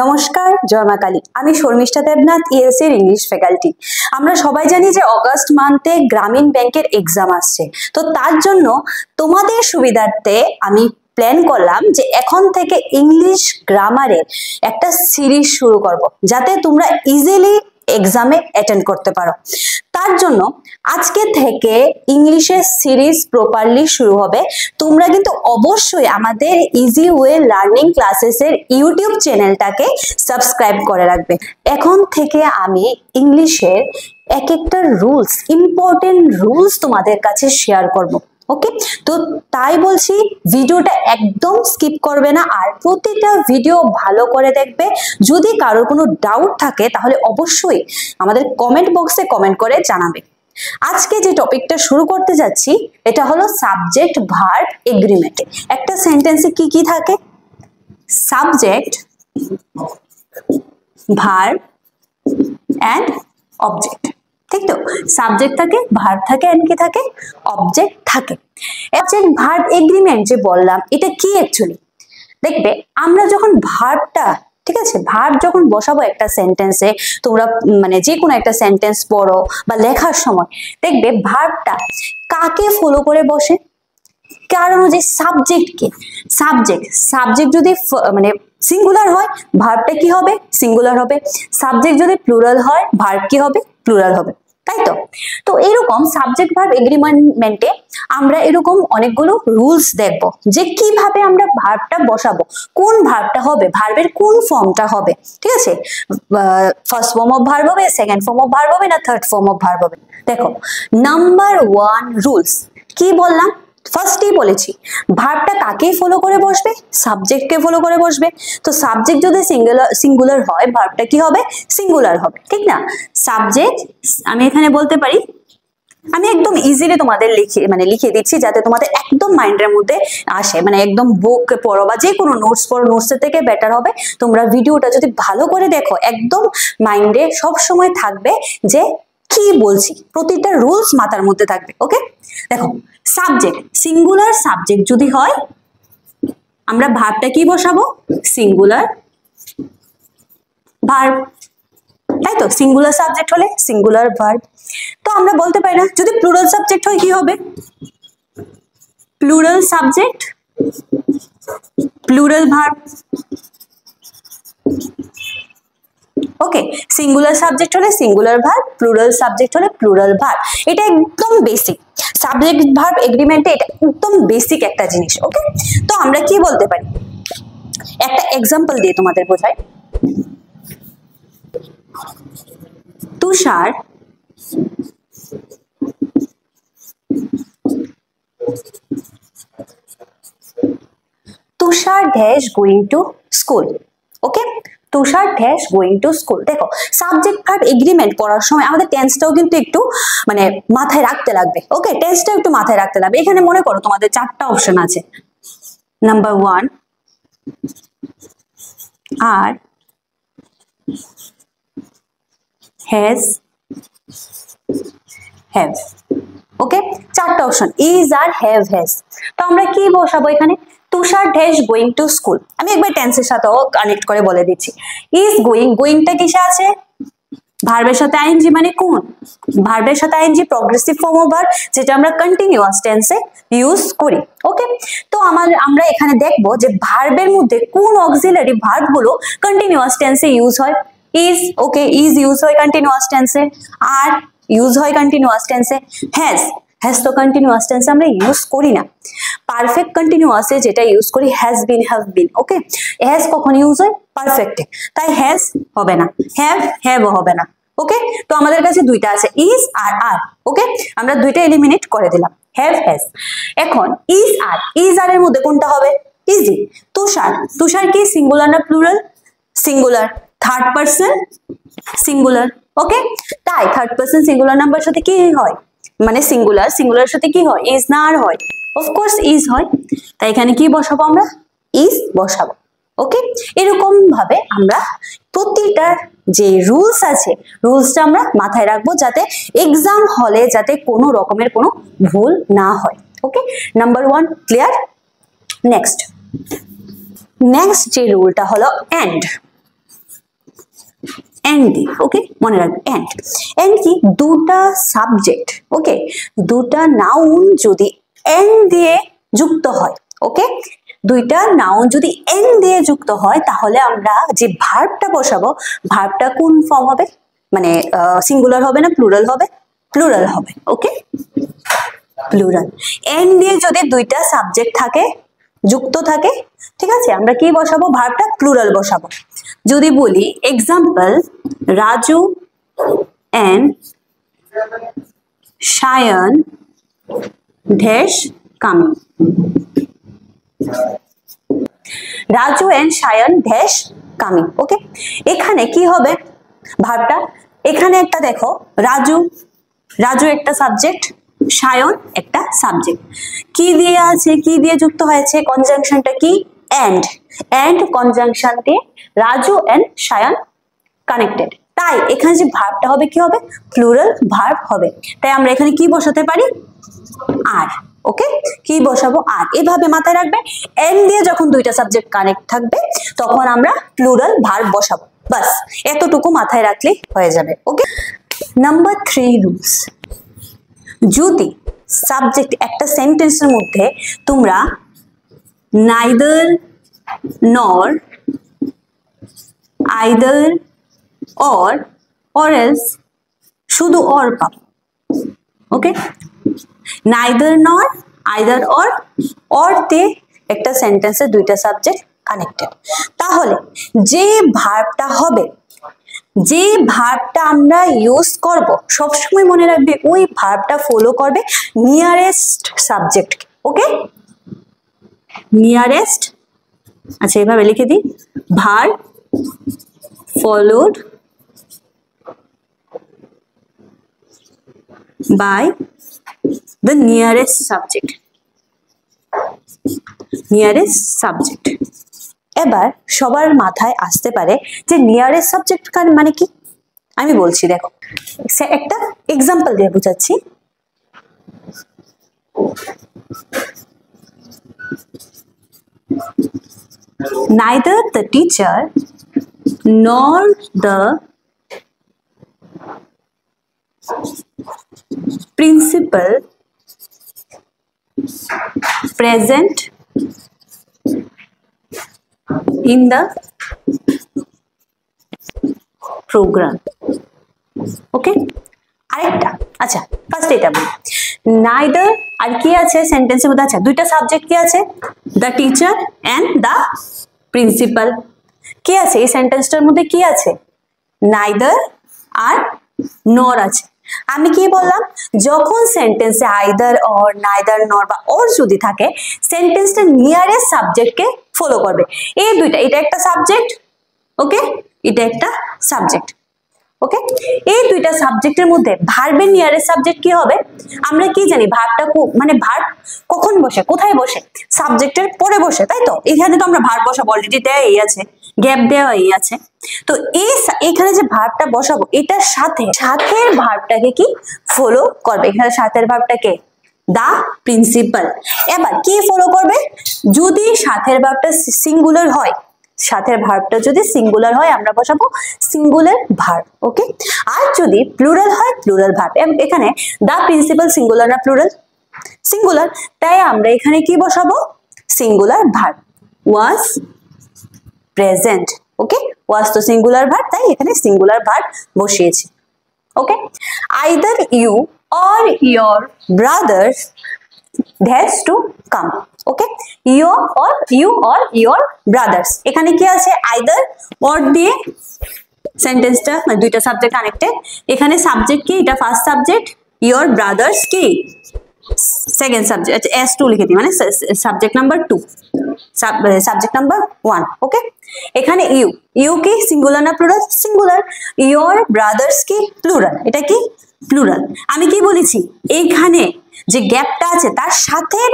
নমস্কার, জয় মা কালী। আমি শর্মিষ্ঠা দেবনাথ, ইএলসি এর ইংলিশ ফ্যাকাল্টি। আমরা সবাই জানি যে অগাস্ট মান্থে গ্রামীণ ব্যাংকের এক্সাম আসছে, তো তার জন্য তোমাদের সুবিধার্থে আমি প্ল্যান করলাম যে এখন থেকে ইংলিশ গ্রামারের একটা সিরিজ শুরু করব, যাতে তোমরা ইজিলি এক্সামে অ্যাটেন্ড করতে পারো। তার জন্য আজকে থেকে ইংলিশের সিরিজ প্রপারলি শুরু হবে। তোমরা কিন্তু অবশ্যই আমাদের ইজি ওয়ে লার্নিং ক্লাসেসের ইউটিউব চ্যানেলটাকে সাবস্ক্রাইব করে রাখবে। এখন থেকে আমি ইংলিশের এক একটা রুলস, ইম্পর্টেন্ট রুলস তোমাদের কাছে শেয়ার করব। ওকে, তো তাই বলছি ভিডিওটা একদম স্কিপ করবে না, আর প্রতিটা ভিডিও ভালো করে দেখবে। যদি কারোর কোনো ডাউট থাকে তাহলে অবশ্যই আমাদের কমেন্ট বক্সে কমেন্ট করে জানাবে। আজকে যে টপিকটা শুরু করতে যাচ্ছি এটা হলো সাবজেক্ট ভার্ব এগ্রিমেন্ট। একটা সেন্টেন্সে কি কি থাকে? সাবজেক্ট, ভার্ব এন্ড অবজেক্ট, ঠিক তো? সাবজেক্ট থাকে, ভার্ব থাকে এন্ড কি থাকে? অবজেক্ট থাকে। সাবজেক্ট ভার্ব এগ্রিমেন্ট যে বললাম, এটা কি অ্যাকচুয়ালি? দেখবে আমরা যখন ভার্বটা, ঠিক আছে, ভার্ব যখন বসাবো একটা সেন্টেন্সে, তোমরা মানে যে কোনো একটা সেন্টেন্স পড়ো বা লেখার সময় দেখবে ভার্বটা কাকে ফলো করে বসে? কারণ যে সাবজেক্টকে, সাবজেক্ট যদি মানে সিঙ্গুলার হয় ভার্বটা কি হবে? সিঙ্গুলার হবে। সাবজেক্ট যদি প্লুরাল হয় ভার্ব কি হবে? প্লুরাল হবে, তাই তো? তো এরকম সাবজেক্ট ভার্ব এগ্রিমেন্টে আমরা এরকম অনেকগুলো রুলস দেখব যে কিভাবে আমরা ভার্বটা বসাবো, কোন ভার্বটা হবে, ভার্বের কোন ফর্মটা হবে, ঠিক আছে? ফার্স্ট ফর্ম অফ ভার্ব হবে, সেকেন্ড ফর্ম অফ ভার্ব হবে, না থার্ড ফর্ম অফ ভার্ব হবে। দেখো, নাম্বার 1 রুলস কি বললাম? ফার্স্টেই বলেছি ভার্বটা কাকে ফলো করে বসবে? সাবজেক্টকে ফলো করে বসবে। তো সাবজেক্ট যদি সিঙ্গুলার হয় ভার্বটা কি হবে? সিঙ্গুলার হবে, ঠিক না? সাবজেক্ট আমি এখানে বলতে পারি, আমি একদম ইজিলি তোমাদের লিখে দিচ্ছি যাতে তোমাদের একদম মাইন্ডের মধ্যে আসে, মানে একদম বুক পড়ো বা যে কোনো নোটস পড়ো, নোটসের থেকে বেটার হবে তোমরা ভিডিওটা যদি ভালো করে দেখো, একদম মাইন্ডে সব সময় থাকবে যে কি বলছি, প্রতিটা রুলস মাথার মধ্যে থাকবে। ওকে, দেখো সাবজেক্ট, সিঙ্গুলার সাবজেক্ট যদি হয় আমরা ভার্বটা কি বসাবো? সিঙ্গুলার ভার্ব, তাই তো? সিঙ্গুলার সাবজেক্ট হলে সিঙ্গুলার ভার্ব। তো আমরা বলতে পারি না যদি প্লুরাল সাবজেক্ট হয় কি হবে? Plural subject, plural verb. Okay, singular subject হলে সিঙ্গুলার ভার্ব, প্লুরাল সাবজেক্ট হলে প্লুরাল ভার্ব। এটা একদম বেসিক সাবজেক্ট ভার্ব এগ্রিমেন্টে, এটা একদম বেসিক একটা জিনিস। ওকে, তো আমরা কি বলতে পারি? একটা এক্সাম্পল দিয়ে তোমাদের বোঝাই। Tushar dash going to school. Okay, Tushar dash going to school. দেখো সাবজেক্ট ভার্ব এগ্রিমেন্ট পড়ার সময় আমাদের টেন্সটাও কিন্তু একটু মানে মাথায় রাখতে লাগবে। ওকে, টেন্সটাও একটু মাথায় রাখতে লাগবে। এখানে মনে করো তোমাদের 4টা অপশন আছে। Number 1 are has, have. Okay, 4টা option is are have, has. তো আমরা কি বসাবো এখানে? Tushar dash going to school. আমি একবার টেন্সের সাথেও কানেক্ট করে বলে দিচ্ছি। ইজ গোয়িং, গোয়িংটা কিসে আছে? ভার্বের সাথে আইএনজি, মানে কোন ভার্বের সাথে ING? Progressive form of verb, যেটা আমরা কন্টিনিউয়াস টেন্সে ইউজ করি। ওকে, তো আমরা এখানে দেখবো যে ভার্বের মধ্যে কোন অক্সিলারি ভার্ব গুলো কন্টিনিউয়াস টেন্সে ইউজ হয়। ইজ, ওকে, ইজ ইউজ হয় কন্টিনিউয়াস টেন্সে, আর ইউজ হয় কন্টিনিউয়াস টেন্সে। হ্যাজ তো কন্টিনিউয়াস টেন্সে আমরা ইউজ করি না। পারফেক্ট কন্টিনিউয়াসে যেটা ইউজ করি has been, have been. Okay, has কখন ইউজ হয়? পারফেক্টে, তাই হ্যাজ হবে না, হ্যাভও হবে না। ওকে, তো আমাদের কাছে দুইটা আছে, ইজ আর আর। ওকে, আমরা দুইটা এলিমিনেট করে দিলাম, হ্যাভ, হ্যাজ। এখন ইজ আর এর মধ্যে কোনটা হবে? ইজি। তুষার কি সিঙ্গুলার না plural? Singular. Third person singular. Okay, তাই থার্ড পারসন সিঙ্গুলার নাম্বার সাথে কি হয়? মানে সিঙ্গুলার সাথে কি হয়? ইজ না আর হয়? অফকোর্স ইজ হয়। তাই এখানে কি বসাবো? আমরা ইজ বসাবো। ওকে, এরকম ভাবে আমরা প্রতিটা যে রুলস আছে, রুলসটা আমরা মাথায় রাখবো যাতে এক্সাম হলে যাতে কোনো রকমের কোনো ভুল না হয়। ওকে, নাম্বার 1 ক্লিয়ার। নেক্সট যে রুলটা হলো এন্ড। এন্ড দিয়ে, ওকে মনে রাখবে এন্ড। এন্ড কি, দুটা সাবজেক্ট, ওকে দুটা নাউন যদি এন্ড দিয়ে যুক্ত হয়, ওকে দুইটা নাউন যদি এন দিয়ে যুক্ত হয় তাহলে আমরা যে ভার্বটা বসাবো ভার্বটা কোন ফর্ম হবে, মানে সিঙ্গুলার হবে না প্লুরাল হবে? প্লুরাল হবে, ওকে প্লুরাল। এন দিয়ে যদি দুইটা সাবজেক্ট থাকে যুক্ত থাকে, ঠিক আছে, আমরা কি বসাবো, ভার্বটা প্লুরাল বসাবো। যদি বলি example, Raju and Sayan dash coming, Raju and Sayan dash coming, okay এখানে কি হবে ভার্বটা, এখানে একটা দেখো রাজু, রাজু একটা সাবজেক্ট, সায়ন একটা সাবজেক্ট, কি দিয়ে আছে, কি দিয়ে যুক্ত হয়েছে, কনজাংশনটা কি এন্ড, এন্ড কনজাংশন দিয়ে রাজু এন্ড সায়ন কানেক্টেড, তাই এখানে যে ভার্বটা হবে কি হবে, প্লুরাল ভার্ব হবে। তাই আমরা এখানে কি বসাতে পারি, আর, ওকে কি বসাবো আর। এভাবে মাথায় রাখবে এন দিয়ে যখন দুইটা সাবজেক্ট কানেক্ট থাকবে তখন আমরা প্লুরাল ভার্ব বসাবো, বাস এতটুকু মাথায় রাখলে হয়ে যাবে, ওকে। নাম্বার 3 রুলস, যদি সাবজেক্ট একটা সেন্টেন্সের মধ্যে তোমরা নাইদার নর, আইদার or else শুধু অর পাবো, ওকে নাইদার নর আইদার অর তে একটা সেন্টেন্সে দুইটা সাবজেক্ট কানেক্টেড, তাহলে যে ভার্বটা হবে, যে ভার্বটা আমরা ইউজ করব সবসময় মনে রাখবে ওই ভার্বটা ফলো করবে নিয়ারেস্ট সাবজেক্ট, ওকে নিয়ারেস্ট, আচ্ছা এইভাবে লিখে দিই, verb followed by the nearest subject, nearest subject। এবার সবার মাথায় আসতে পারে যে নিয়ারেস্ট সাবজেক্ট মানে কি, আমি বলছি দেখো একটা এক্সাম্পল দিয়ে বোঝাচ্ছি। Neither the teacher nor the principal present in the program, okay আরেকটা, আচ্ছা ফার্স্ট এটা বলি, নাইদার আর কি আছে সেন্টেন্সের মধ্যে, আচ্ছা দুইটা সাবজেক্ট কি আছে, the teacher and the principal, কি আছে এই সেন্টেন্সটার মধ্যে, কি আছে নাইদার আর নর আছে। আমি কি বললাম, যখন সেন্টেন্সে আইদার অর নাইদার নর বা অর যদি থাকে সেন্টেন্সটা নিয়ারেস্ট সাবজেক্টকে ফলো করবে, এই দুইটা, এটা একটা সাবজেক্ট, ওকে এটা একটা সাবজেক্ট, ওকে এই দুইটা সাবজেক্টের মধ্যে ভার্বের নিয়ারেস্ট সাবজেক্ট কি হবে, আমরা কি জানি ভার্বটা মানে ভার্ব কখন বসে, কোথায় বসে, সাবজেক্টের পরে বসে, তাই তো এখানে তো আমরা ভার্ব বসাবো অলরেডি দেওয়াই আছে, গ্যাপ দেওয়াই আছে, তো এইখানে যে ভার্বটা বসাবো এটার সাথে সাথের ভার্বটাকে কি ফলো করবে, এখানে সাথের ভার্বটাকে দা প্রিন্সিপাল। এবার কি ফলো করবে, যদি সাথের ভার্বটা সিঙ্গুলার হয়, সাথের ভার্বটা যদি সিঙ্গুলার হয় আমরা বসাবো সিঙ্গুলার ভার্ব, ওকে আর যদি প্লুরাল হয় প্লুরাল ভার্ব। এখানে দা প্রিন্সিপাল সিঙ্গুলার না প্লুরাল, সিঙ্গুলার, তাই আমরা এখানে কি বসাবো singular verb, was present, okay was তো সিঙ্গুলার ভার্ব তাই এখানে সিঙ্গুলার ভার্ব বসিয়েছি, okay either you or your brothers has to come, okay you or your brothers, এখানে কি আছে আইদার অর দিয়ে সেন্টেন্সটা মানে দুইটা সাবজেক্ট কানেক্টেড, এখানে সাবজেক্ট কি, এটা ফার্স্ট সাবজেক্ট, your brothers কি সেকেন্ড সাবজেক্ট, আচ্ছা S2 লিখে দিই, মানে সাবজেক্ট নাম্বার 2 সাবজেক্ট নাম্বার 1, ওকে এখানে ইউ কি সিঙ্গুলার না প্লুরাল, সিঙ্গুলার, your brothers কি প্লুরাল, এটা কি প্লুরাল। আমি কি বলেছি এইখানে যে গ্যাপটা আছে তার সাথের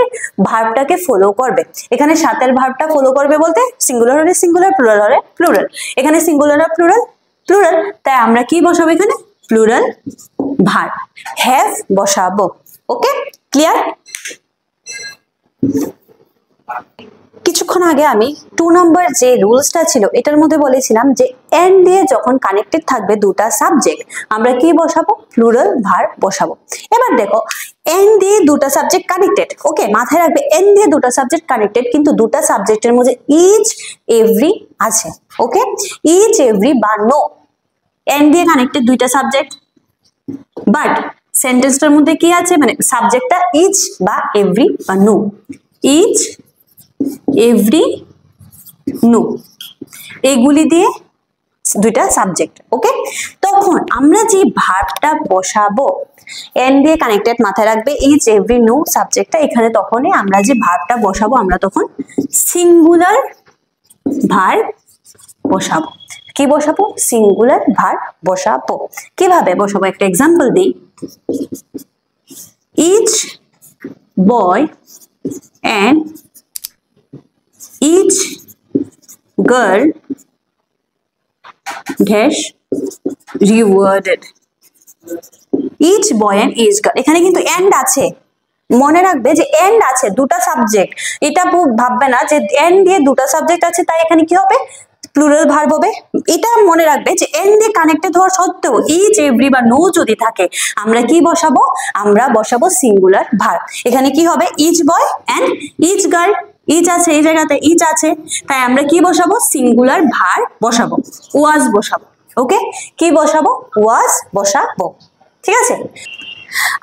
ভার্বটাকে ফলো করবে, এখানে সাথের ভার্বটা ফলো করবে বলতে সিঙ্গুলার হলে সিঙ্গুলার প্লুরাল হলে প্লুরাল, এখানে সিঙ্গুলার আর প্লুরাল প্লুরাল, তাই আমরা কি বসাবো এখানে প্লুরাল ভার্ব হ্যাভ বসাবো, ওকে ক্লিয়ার। কিছুক্ষণ আগে আমি 2 নাম্বার যে রুলসটা ছিল এটার মধ্যে বলেছিলাম যে এন্ড দিয়ে যখন কানেক্টেড থাকবে দুটা সাবজেক্ট আমরা কি বসাবো, প্লুরাল ভার্ব বসাবো। এবার দেখো এন্ড দিয়ে দুটা সাবজেক্ট কানেক্টেড, ওকে মাথায় রাখবে এন্ড দিয়ে দুটা সাবজেক্ট কানেক্টেড, কিন্তু দুটা সাবজেক্টের মধ্যে ইচ এভরি আছে, ওকে ইচ এভরি বা নো, এন্ড দিয়ে কানেক্টেড দুইটা সাবজেক্ট, বাট সেন্টেন্সটার মধ্যে কি আছে, মানে সাবজেক্টটা ইচ বা এভরি বা নো, ইচ এভরি নো এগুলি দিয়ে দুইটা সাবজেক্ট, ওকে। তখন আমরা যে ভার্বটা বসাবো এন্ড দিয়ে কানেক্টেড, মাথায় রাখবে ইচ এভরি নো সাবজেক্টটা এখানে, তখনই আমরা যে ভার্বটা বসাবো আমরা তখন সিঙ্গুলার ভার্ব বসাবো। কি বসাবো, সিঙ্গুলার ভার্ব বসাবো। কিভাবে বসাবো একটা এক্সাম্পল দিই, each boy and each girl dash rewarded, each boy and each girl, এখানে কিন্তু এন্ড আছে, মনে রাখবে যে এন্ড আছে দুটা সাবজেক্ট, এটা ভাববে না যে এন্ড দিয়ে দুটা সাবজেক্ট আছে তাই এখানে কি হবে প্লুরাল ভার্ব হবে, এটা মনে রাখবে যে এন্ড দিয়ে কানেক্টেড হওয়ার সত্ত্বেও ইচ এভরি বা নো যদি থাকে আমরা কি বসাবো, আমরা বসাবো সিঙ্গুলার ভার্ব। এখানে কি হবে each boy and each girl, each আছে এই জায়গাতে ইচ আছে, তাই আমরা কি বসাবো সিঙ্গুলার ভার্ব বসাবো, ওয়াজ বসাবো, ওকে কি বসাবো ওয়াজ বসাবো, ঠিক আছে।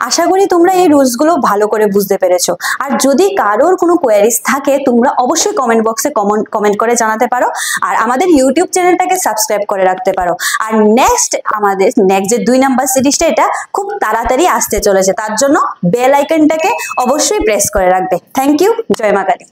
আশা করি তোমরা এই রুলস গুলো ভালো করে বুঝতে পেরেছো। আর যদি কারোর কোনো কোয়ারিজ থাকে তোমরা অবশ্যই কমেন্ট বক্সে কমেন্ট করে জানাতে পারো, আর আমাদের ইউটিউব চ্যানেলটাকে সাবস্ক্রাইব করে রাখতে পারো। আর আমাদের নেক্সট যে 2 নাম্বার সিরিজটা এটা খুব তাড়াতাড়ি আসতে চলেছে, তার জন্য বেল আইকনটাকে অবশ্যই প্রেস করে রাখবে। থ্যাংক ইউ, জয় মা কালী।